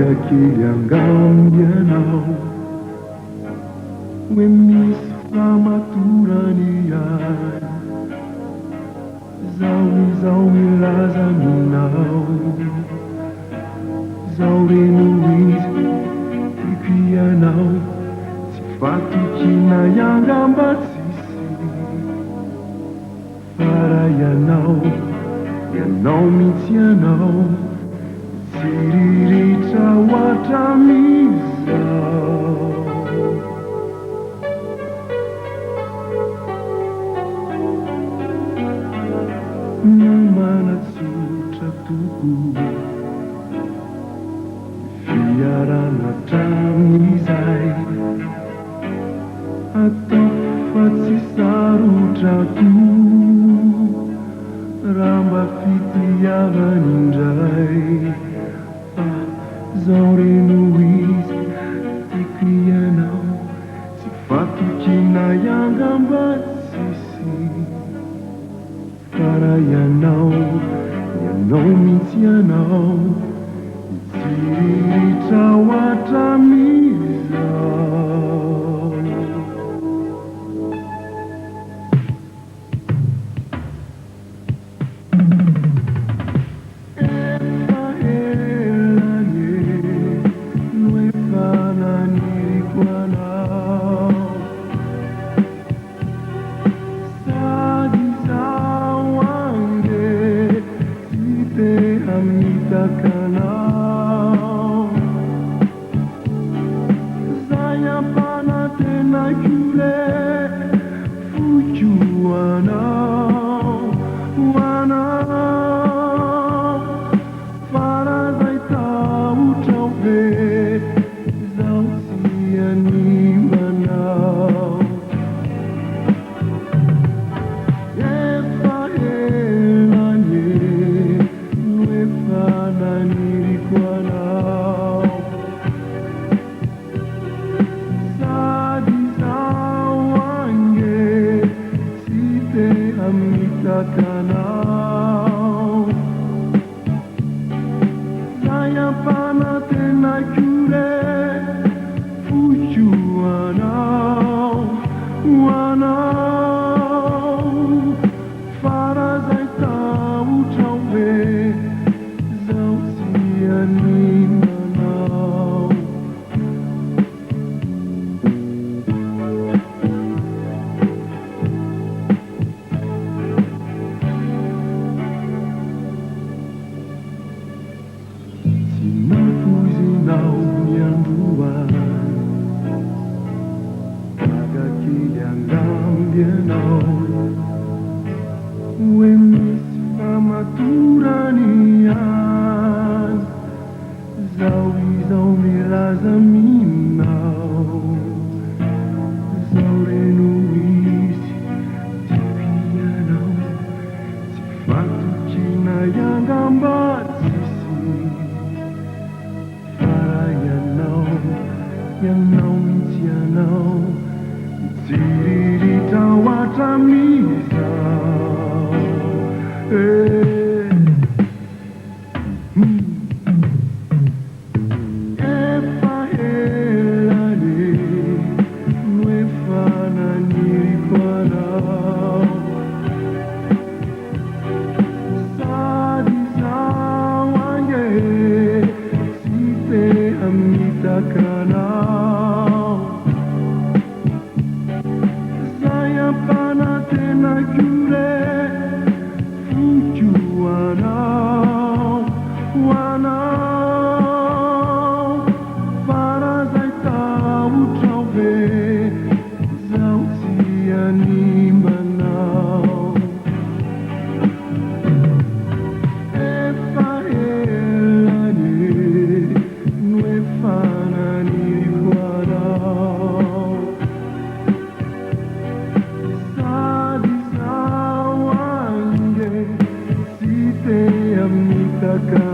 Kiliangambia nao Wemisa maturania Zawi laza minao Zauri nuiz Ipia nao Sifatu kina yangamba sisi Para yanao mitia nao Siririta watamiza Namana sutra tuku Fiara natamizai Atau fatsi sarutraku Ramba fiti yavanindai Zauri nuiz Tikrianau Sifatu kina yangamba sisi Para yanau mitianau Tirita watamiza Kanao Zaya pana tena yule Fuju wanao Fara zaita utauve Zausia ni manao Efa elanye Nuefa nirikwanao Sadiza wange Site amitakanao Zaya pana tena yule Fuju wanao Fara zaita utauve Zausia ni manao Sinapuzinau nyanduan Naga Kiliangambia nao Wemis pamaturanian Zau milaza minau Zaure nuiz Tipianau Sifatu kina yangamba sisi Para yanau mitianau Tiririta watamiza Efa elane Nuefa nirikwanao Sadiza wange Site amitakanao Zaya pana tena yule Fuju wanao Para zaita utauve Zausia ni manao Efa elane Nuefa nirikwanao Sadiza wange Site amitakanao